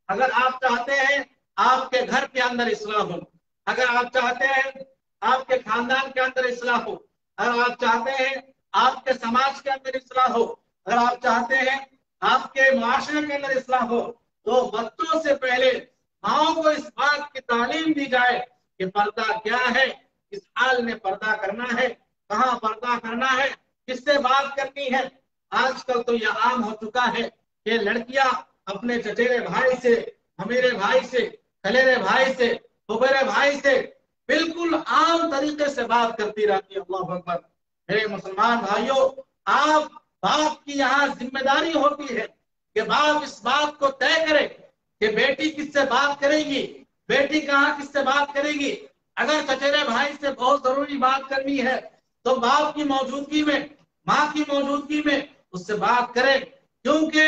اگر آپ چاہتے ہیں آپ کے گھر کے اندر اصلاح ہو، اگر آپ چاہتے ہیں آپ کے خاندان کے اندر اصلاح ہو، اگر آپ چاہتے ہیں آپ کے سماج کے اندر اصلاح ہو، اگر آپ چاہتے ہیں آپ کے معاشرے کے اندر اصلاح ہو، تو بچوں سے پہلے ماؤں کو اس بات کی تعلیم دی جائے کہ پردہ کیا ہے، کس حال میں پردہ کرنا ہے، کہاں پردہ کرنا ہے، کس سے بات کرنی ہے۔ آج کل تو یہ عام ہو چکا ہے کہ لڑکیاں اپنے چچیرے بھائی سے، ہمیرے بھائی سے، کلیرے بھائی سے، پھپھیرے بھائی سے بالکل عام طریقے سے بات کرتی رہتی ہے۔ اللہ اکبر۔ میرے مسلمان بھائیوں، آپ باپ کی یہاں ذمہ داری ہوتی ہے کہ باپ اس بات کو طے کرے کہ بیٹی کس سے بات کرے گی، بیٹی کہاں کس سے بات کرے گی۔ اگر چچیرے بھائی سے بہت ضروری بات کرنی ہے تو باپ کی موجودگی میں، ماں کی موجودگی میں اس سے بات کرے، کیونکہ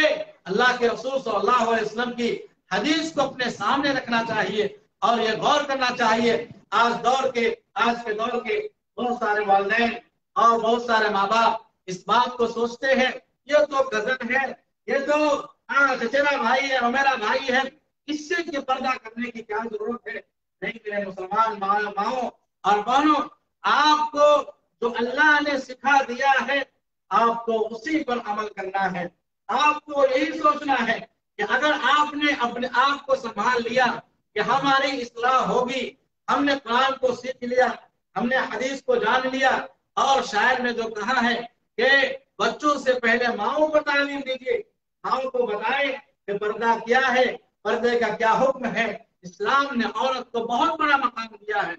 اللہ کے رسول صلی اللہ علیہ وسلم کی حدیث کو اپنے سامنے رکھنا چاہیے اور یہ غور کرنا چاہیے۔ آج کے دور کے بہت سارے والدین اور بہت سارے ماں باپ اس بات کو سوچتے ہیں یہ تو کزن ہے، یہ تو چچیرا بھائی ہے، میرا بھائی ہے، اس سے کہ پردہ کرنے کی کیا ضرورت ہے۔ نہیں میرے مسلمان ماؤں اور بہنوں، آپ کو جو اللہ نے سکھا دیا ہے آپ کو اسی پر عمل کرنا ہے۔ آپ کو یہی سوچنا ہے کہ اگر آپ نے اپنے آپ کو سنبھال لیا کہ ہماری اصلاح ہوگی، ہم نے قرآن کو سیکھ لیا، ہم نے حدیث کو جان لیا، اور شاعر نے جو کہا ہے کہ بچوں سے پہلے ماؤں کو تعلیم دیجیے، ماؤں کو بتائیں کہ پردہ کیا ہے، پردے کا کیا حکم ہے۔ اسلام نے عورت کو بہت بڑا مقام دیا ہے،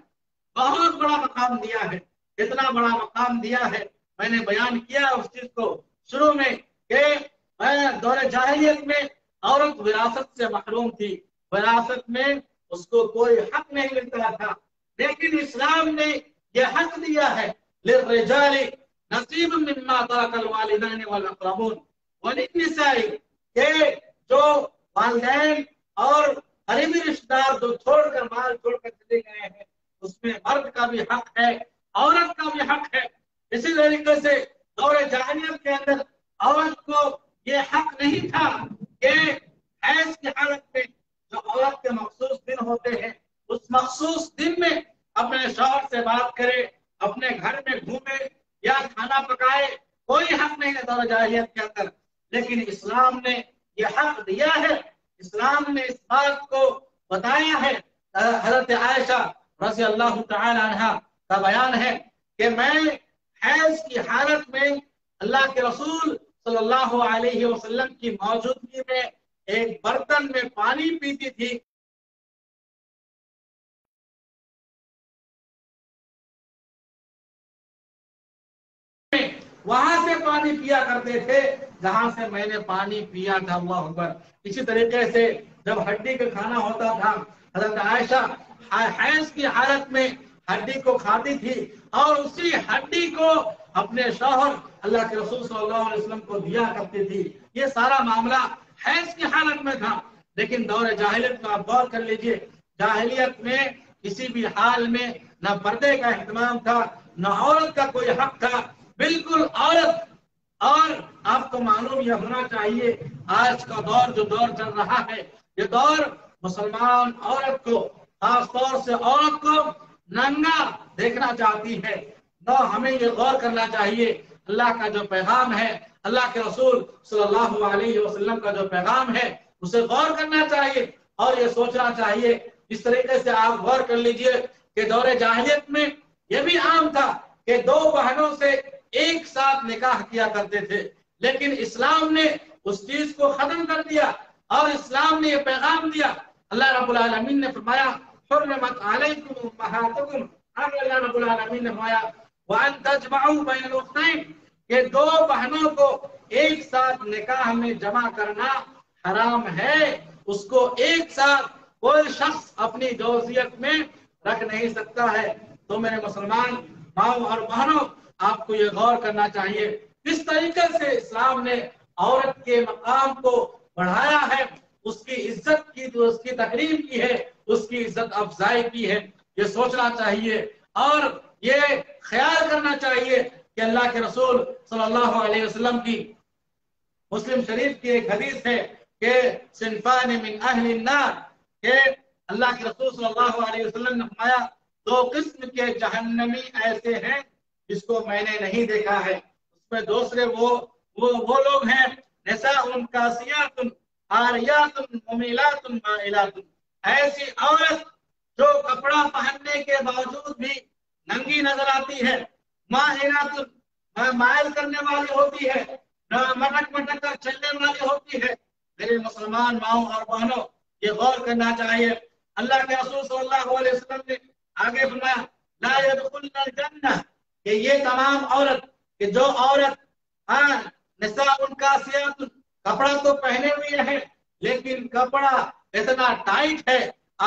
بہت بڑا مقام دیا ہے، اتنا بڑا مقام دیا ہے، میں نے بیان کیا اس چیز کو شروع میں کہ دور جاہلیت میں عورت وراثت سے محروم تھی، وراثت میں اس کو کوئی حق نہیں ملتا تھا، لیکن اسلام نے یہ حق دیا ہے للرجال نصیب مما ترک الوالدین والاقربون وللنساء، کہ جو والدین اور قریبی رشتہ دار جو چھوڑ کر مال چھوڑ کر چلے گئے ہیں اس میں مرد کا بھی حق ہے، عورت کا بھی حق ہے۔ اسی طریقے سے دور جاہلیت کے اندر عورت کو یہ حق نہیں تھا کہ حیض کی حالت میں جو عورت کے مخصوص دن ہوتے ہیں اس مخصوص دن میں اپنے شوہر سے بات کرے، اپنے گھر میں گھومے یا کھانا پکائے، کوئی حق نہیں ہے دور جاہلیت کے اندر، لیکن اسلام نے یہ حق دیا ہے، اسلام نے اس بات کو بتایا ہے۔ حضرت عائشہ رضی اللہ تعالی عنہ کا بیان ہے کہ میں حیض کی حالت میں اللہ کے رسول صلی اللہ علیہ وسلم کی موجودگی میں ایک برتن میں پانی پیتی تھی، وہاں سے پانی پیا کرتے تھے جہاں سے میں نے پانی پیا تھا، اللہ اکبر۔ اسی طریقے سے جب ہڈی کا کھانا ہوتا تھا حضرت عائشہ حیض کی حالت میں ہڈی کو کھاتی تھی اور اسی ہڈی کو اپنے شوہر اللہ کے رسول صلی اللہ علیہ وسلم کو دیا کرتی تھی۔ یہ سارا معاملہ حیض کی حالت میں تھا، لیکن دور جاہلیت کا آپ غور کر لیجئے، جاہلیت میں کسی بھی حال میں نہ پردے کا اہتمام تھا، نہ عورت کا کوئی حق تھا، بالکل عورت۔ اور آپ کو معلوم یہ ہونا چاہیے آج کا دور جو دور چل رہا ہے، یہ دور مسلمان عورت کو، خاص طور سے عورت کو ننگا دیکھنا چاہتی ہے۔ نہ ہمیں یہ غور کرنا چاہیے اللہ کا جو پیغام ہے، اللہ کے رسول صلی اللہ علیہ وسلم کا جو پیغام ہے اسے غور کرنا چاہیے اور یہ سوچنا چاہیے۔ اس طریقے سے آپ غور کر لیجئے کہ دور جاہلیت میں یہ بھی عام تھا کہ دو بہنوں سے ایک ساتھ نکاح کیا کرتے تھے، لیکن اسلام نے اس چیز کو ختم کر دیا اور اسلام نے یہ پیغام دیا۔ اللہ رب العالمین نے فرمایا حرمت علیکم امہاتکم، اللہ رب العالمین نے فرمایا وَأَن تَجْمَعُوا بَيْنَ الْأُخْتَيْنِ، کہ دو بہنوں کو ایک ساتھ نکاح میں جمع کرنا حرام ہے، اس کو ایک ساتھ کوئی شخص اپنی جوزیت میں رکھ نہیں سکتا ہے۔ تو میرے مسلمان ماؤں اور بہنوں، آپ کو یہ غور کرنا چاہیے کس طریقے سے اسلام نے عورت کے مقام کو بڑھایا ہے، اس کی عزت کی، جو اس کی تقریم کی ہے، اس کی عزت افزائی کی ہے، یہ سوچنا چاہیے اور یہ خیال کرنا چاہیے کہ اللہ کے رسول صلی اللہ علیہ وسلم کی مسلم شریف کی ایک حدیث ہے کہ صنفان من اہل النار، کہ اللہ کے رسول صلی اللہ علیہ وسلم نے فرمایا دو قسم کے جہنمی ایسے ہیں جس کو میں نے نہیں دیکھا ہے، اس میں دوسرے وہ لوگ ہیں نساء کاسیات عاریات ممیلات مائلات، ایسی عورت جو کپڑا پہننے کے باوجود بھی ننگی نظر آتی ہے، مائلات مائل کرنے والی ہوتی ہے، مٹک مٹک کر چلنے والی ہوتی ہے۔ میرے مسلمان ماؤں اور بہنوں، یہ غور کرنا چاہیے۔ اللہ کے رسول صلی اللہ علیہ وسلم نے آگے فرمایا لا يدخلن الجنہ، کہ یہ تمام عورت، کہ جو عورت نساء کاسیات، کپڑا تو پہنے ہوئے ہے لیکن کپڑا اتنا ٹائٹ ہے،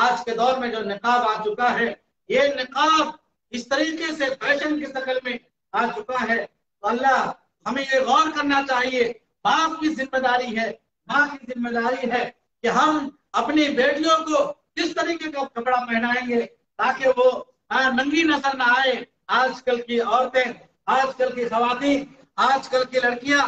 آج کے دور میں جو نقاب آ چکا ہے، یہ نقاب اس طریقے سے فیشن کی شکل میں آ چکا ہے، تو اللہ ہمیں یہ غور کرنا چاہیے، باپ کی ذمہ داری ہے، ماں کی ذمہ داری ہے کہ ہم اپنی بیٹیوں کو کس طریقے کا کپڑا پہنائیں گے تاکہ وہ ننگی نظر نہ آئے۔ آج کل کی عورتیں، آج کل کی خواتین، آج کل کی لڑکیاں،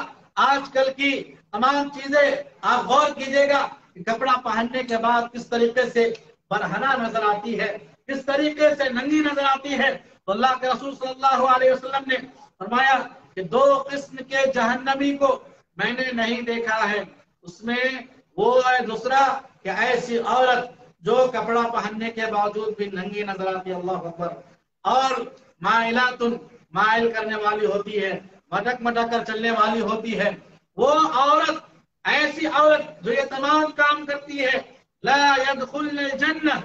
آج کل کی تمام چیزیں آپ غور کیجئے گا کہ کپڑا پہننے کے بعد کس طریقے سے برہنہ نظر آتی ہے، کس طریقے سے ننگی نظر آتی ہے۔ تو اللہ کے رسول صلی اللہ علیہ وسلم نے فرمایا کہ دو قسم کے جہنمی کو میں نے نہیں دیکھا ہے، اس میں وہ ہے دوسرا کہ ایسی عورت جو کپڑا پہننے کے باوجود بھی ننگی نظر آتی ہے، اللہ اکبر، اور مائلات، مائل کرنے والی ہوتی ہے، مٹک مٹک کر چلنے والی ہوتی ہے۔ وہ عورت، ایسی عورت جو یہ تمام کام کرتی ہے، لا يدخلن الجنہ،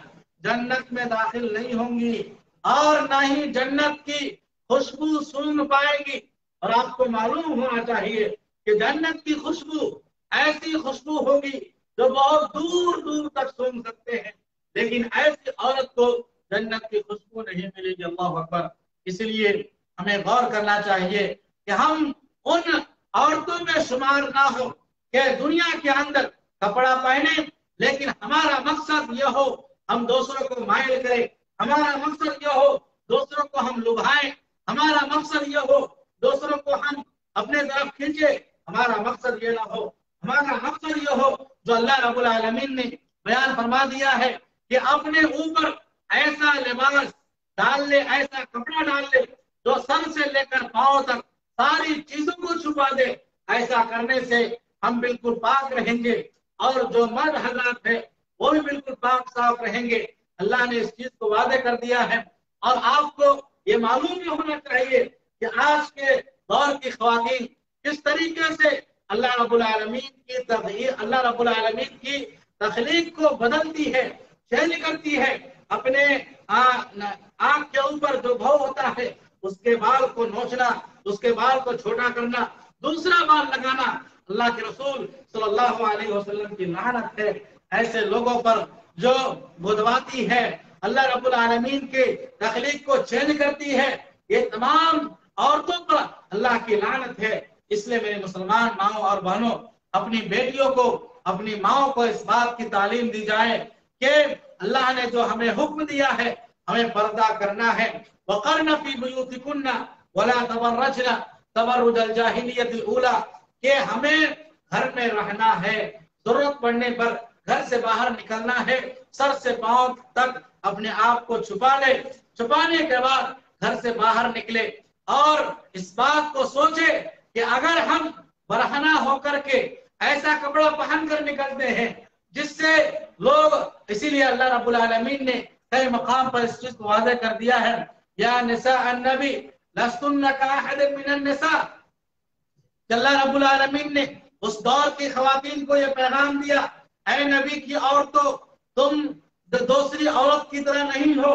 جنت میں داخل نہیں ہوں گی اور نہ ہی جنت کی خوشبو سونگھ پائے گی۔ اور آپ کو معلوم ہونا چاہیے کہ جنت کی خوشبو ایسی خوشبو ہوگی جو بہت دور دور تک سونگ سکتے ہیں، لیکن ایسی عورت کو جنت کی خوشبو نہیں ملے گی۔ اللہ اکبر۔ اس لیے ہمیں غور کرنا چاہیے کہ ہم ان عورتوں میں شمار نہ ہو کہ دنیا کے اندر کپڑا پہنے، لیکن ہمارا مقصد یہ ہو ہم دوسروں کو مائل کریں، ہمارا مقصد یہ ہو دوسروں کو ہم لبھائیں، ہمارا مقصد یہ ہو دوسروں کو ہم اپنے طرف کھینچے، ہمارا مقصد یہ نہ ہو، ہمارا مقصد یہ ہو جو اللہ رب العالمین نے بیان فرما دیا ہے کہ اپنے اوپر ایسا لباس ڈال لے، ایسا کپڑا ڈال لے جو سر سے لے کر پاؤں تک ساری چیزوں کو چھپا دے۔ ایسا کرنے سے ہم بالکل پاک رہیں گے، اور جو مرد حضرات ہے وہ بھی بالکل پاک صاف رہیں گے۔ اللہ نے اس چیز کو وعدے کر دیا ہے، اور آپ کو یہ معلوم بھی ہونا چاہیے کہ آج کے دور کی خواتین کس طریقے سے اللہ رب العالمین کی تخلیق کو بدلتی ہے، چینج کرتی ہے۔ اپنے آنکھ کے اوپر جو بھو ہوتا ہے اس کے بال کو نوچنا، اس کے بال کو چھوٹا کرنا، دوسرا بال لگانا اللہ کے رسول صلی اللہ علیہ وسلم کی لعنت ہے۔ ایسے لوگوں پر جو بدواتی ہے، اللہ رب العالمین کے تخلیق کو چینج کرتی ہے، یہ تمام عورتوں پر اللہ کی لعنت ہے۔ اس لیے میرے مسلمان ماؤں اور بہنوں، اپنی بیٹیوں کو، اپنی ماؤں کو اس بات کی تعلیم دی جائے کہ اللہ نے جو ہمیں حکم دیا ہے ہمیں پردہ کرنا ہے۔ وَقَرْنَ فِي بُيُوتِكُنَّ وَلَا تَبَرَّجْنَ تَبَرُّجَ الْجَاهِلِيَّةِ الْأُولَى، کہ ہمیں گھر میں رہنا ہے، ضرورت پڑنے پر گھر سے باہر نکلنا ہے، سر سے پاؤں تک اپنے آپ کو چھپا لے، چھپانے کے بعد گھر سے باہر نکلے، اور اس بات کو سوچے کہ اگر ہم برہنہ ہو کر کے ایسا کپڑا پہن کر نکلتے ہیں جس سے لوگ، اسی لیے اللہ رب العالمین نے کئی مقام پر اس چیز کو واضح کر دیا ہے، یا نساء النبی لستن کاحد من النساء، کہ اللہ رب العالمین نے اس دور کی خواتین کو یہ پیغام دیا، اے نبی کی عورتوں، تم دوسری عورت کی طرح نہیں ہو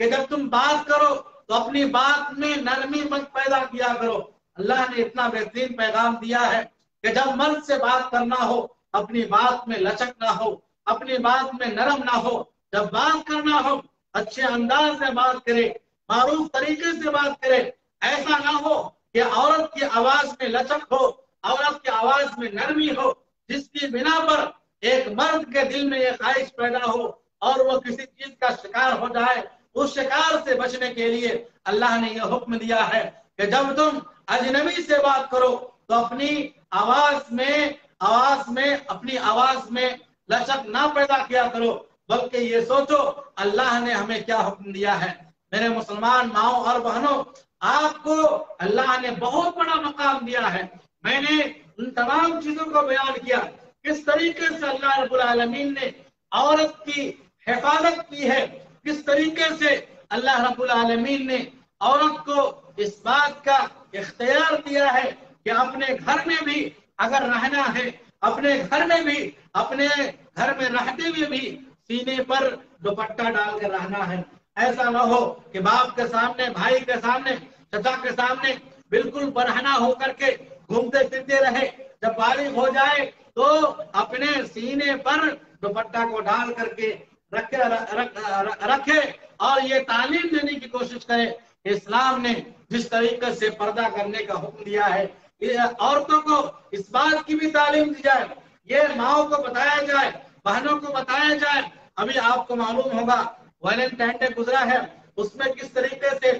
کہ جب تم بات کرو تو اپنی بات میں نرمی مت پیدا کیا کرو۔ اللہ نے اتنا بہترین پیغام دیا ہے کہ جب مرد سے بات کرنا ہو اپنی بات میں لچک نہ ہو، اپنی بات میں نرم نہ ہو، جب بات کرنا ہو اچھے انداز سے بات کرے، معروف طریقے سے بات کرے، ایسا نہ ہو کہ عورت کی آواز میں لچک ہو، عورت کی آواز میں نرمی ہو، جس کی بنا پر ایک مرد کے دل میں یہ خواہش پیدا ہو اور وہ کسی چیز کا شکار ہو جائے۔ اس شکار سے بچنے کے لیے اللہ نے یہ حکم دیا ہے کہ جب تم اجنبی سے بات کرو تو اپنی آواز میں لچک نہ پیدا کیا کرو، بلکہ یہ سوچو اللہ نے ہمیں کیا حکم دیا ہے۔ میرے مسلمان ماؤں اور بہنوں، آپ کو اللہ نے بہت بڑا مقام دیا ہے۔ میں نے ان تمام چیزوں کو بیان کیا، کس طریقے سے اللہ رب العالمین نے عورت کی حفاظت کی ہے، کس طریقے سے اللہ رب العالمین نے عورت کو اس بات کا اختیار دیا ہے کہ اپنے گھر میں بھی اگر رہنا ہے، اپنے گھر میں رہتے ہوئے بھی سینے پر دوپٹہ ڈال کر رہنا ہے۔ ایسا نہ ہو کہ باپ کے سامنے، بھائی کے سامنے، چچا کے سامنے بالکل برہنہ ہو کر کے گھومتے پھرتے رہے، جب بالغ ہو جائے تو اپنے سینے پر دوپٹہ کو ڈال کر کے رکھے اور یہ تعلیم دینے کی کوشش کرے۔ اسلام نے جس طریقے سے پردہ کرنے کا حکم دیا ہے، عورتوں کو اس بات کی بھی تعلیم دی جائے، یہ ماؤں کو بتایا جائے، بہنوں کو بتایا جائے۔ ابھی آپ کو معلوم ہوگا ویلنٹائن ڈے گزرا ہے، اس میں کس طریقے سے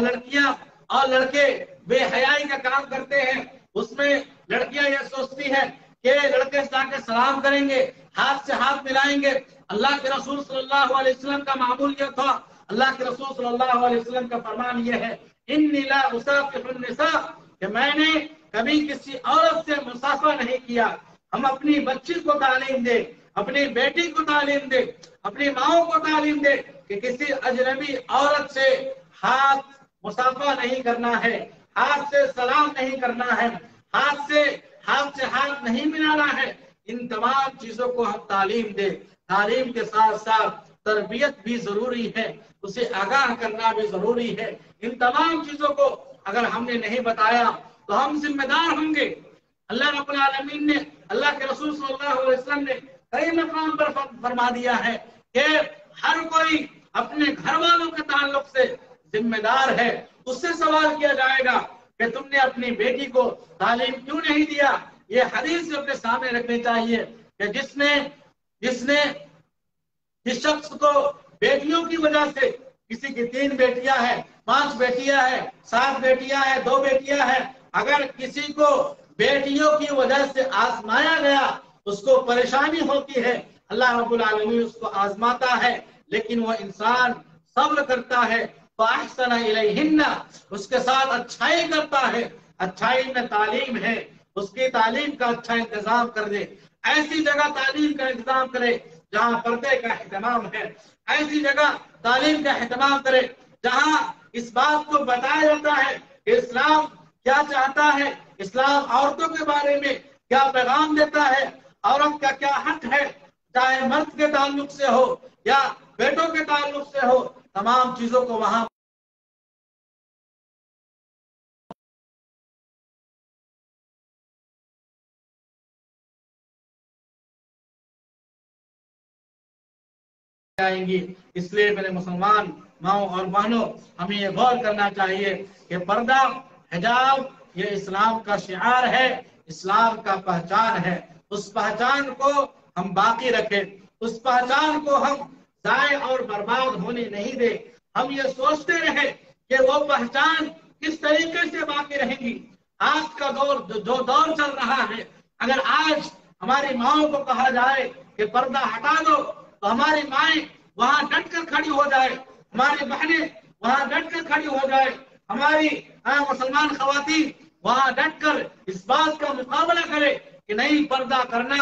لڑکیاں اور لڑکے بے حیائی کا کام کرتے ہیں۔ اس میں لڑکیاں یہ سوچتی ہیں کہ لڑکے جا کے سلام کریں گے، ہاتھ سے ہاتھ ملائیں گے۔ اللہ کے رسول صلی اللہ علیہ وسلم کا معمول یہ تھا، اللہ کے رسول صلی اللہ علیہ وسلم کا فرمان یہ ہے، انی لا اصافح النساء، کہ میں نے کبھی کسی عورت سے مصافحہ نہیں کیا۔ ہم اپنی بچی کو تعلیم دے، اپنی بیٹی کو تعلیم دے، اپنی ماؤں کو تعلیم دے کہ کسی اجنبی عورت سے ہاتھ مصافحہ نہیں کرنا ہے، ہاتھ سے سلام نہیں کرنا ہے، ہاتھ سے ہاتھ نہیں ملانا ہے۔ ان تمام چیزوں کو ہم تعلیم دیں۔ تعلیم کے ساتھ ساتھ تربیت بھی ضروری ہے، اسے آگاہ کرنا بھی ضروری ہے۔ ان تمام چیزوں کو اگر ہم نے نہیں بتایا تو ہم ذمہ دار ہوں گے اللہ رب العالمین نے، اللہ کے رسول صلی اللہ علیہ وسلم نے کئی مقام پر فرما دیا ہے کہ ہر کوئی اپنے گھر والوں کے تعلق سے ذمہ دار ہے. اس سے سوال کیا جائے گا کہ تم نے اپنی بیٹی کو تعلیم کیوں نہیں دیا. یہ حدیث اپنے سامنے رکھنی چاہیے کہ جس شخص کو بیٹیوں کی وجہ سے، کسی کی 3 بیٹیاں ہیں، 5 بیٹیاں ہیں، 7 بیٹیاں ہیں، 2 بیٹیاں ہیں، اگر کسی کو بیٹیوں کی وجہ سے آزمایا گیا، اس کو پریشانی ہوتی ہے، اللہ رب العالمین اس کو آزماتا ہے، لیکن وہ انسان صبر کرتا ہے، فَأَحْسَنَ إِلَيْهِنَّ، اس کے ساتھ اچھائی کرتا ہے. اچھائی میں تعلیم ہے، اس کی تعلیم کا اچھا انتظام کر دے. ایسی جگہ تعلیم کا انتظام کرے جہاں پردے کا اہتمام ہے. ایسی جگہ تعلیم کا اہتمام کرے جہاں اس بات کو بتایا جاتا ہے کہ اسلام کیا چاہتا ہے، اسلام عورتوں کے بارے میں کیا پیغام دیتا ہے، عورت کا کیا حق ہے، چاہے مرد کے تعلق سے ہو یا بیٹوں کے تعلق سے ہو، تمام چیزوں کو وہاں آئیں گی. اس لیے میرے مسلمان ماؤں اور بہنوں، ہمیں یہ غور کرنا چاہیے کہ پردہ، حجاب یہ اسلام کا شعار ہے، اسلام کا پہچان ہے. اس پہچان کو ہم باقی رکھیں، اس پہچان کو ہم ضائع اور برباد ہونے نہیں دیں. ہم یہ سوچتے رہے کہ وہ پہچان کس طریقے سے باقی رہے گی. آج کا دور جو دور چل رہا ہے، اگر آج ہماری ماؤں کو کہا جائے کہ پردہ ہٹا دو، تو ہماری مائیں وہاں ڈٹ کر کھڑی ہو جائے، ہماری بہنیں وہاں ڈٹ کر کھڑی ہو جائے، ہماری مسلمان خواتین وہاں ڈٹ کر اس بات کا مقابلہ کرے کہ نہیں، پردہ کرنا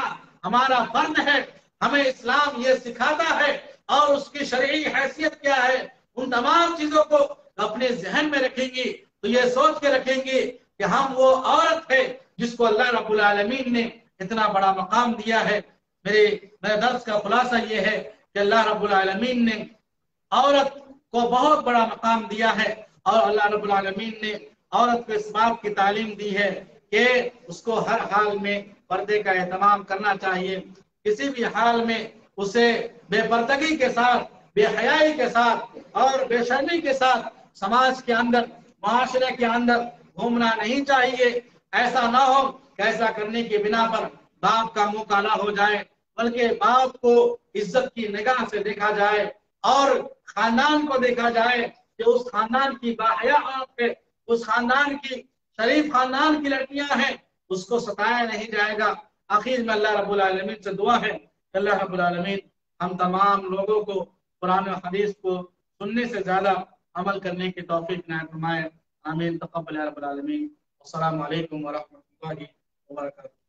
ہمارا فرض ہے، ہمیں اسلام یہ سکھاتا ہے، اور اس کی شرعی حیثیت کیا ہے. ان تمام چیزوں کو اپنے ذہن میں رکھیں گی تو یہ سوچ کے رکھیں گی کہ ہم وہ عورت ہے جس کو اللہ رب العالمین نے اتنا بڑا مقام دیا ہے. میرے درس کا خلاصہ یہ ہے کہ اللہ رب العالمین نے عورت کو بہت بڑا مقام دیا ہے، اور اللہ رب العالمین نے عورت کو اس بات کی تعلیم دی ہے کہ اس کو ہر حال میں پردے کا اہتمام کرنا چاہیے. کسی بھی حال میں اسے بے پردگی کے ساتھ، بے حیائی کے ساتھ اور بے شرمی کے ساتھ سماج کے اندر، معاشرے کے اندر گھومنا نہیں چاہیے. ایسا نہ ہو کہ ایسا کرنے کی بنا پر باپ کا منہ کالا ہو جائے، بلکہ باپ کو عزت کی نگاہ سے دیکھا جائے اور خاندان کو دیکھا جائے کہ اس خاندان کی باحیا عورت ہے، اس خاندان کی شریف خاندان کی لڑکیاں ہیں، اس کو ستایا نہیں جائے گا. آخر میں اللہ رب العالمین سے دعا ہے کہ اللہ رب العالمین ہم تمام لوگوں کو قرآن و حدیث کو سننے سے زیادہ عمل کرنے کی توفیق عنایت فرمائے. آمین. تقبل یا رب العالمین. السلام علیکم ورحمۃ اللہ وبرکاتہ.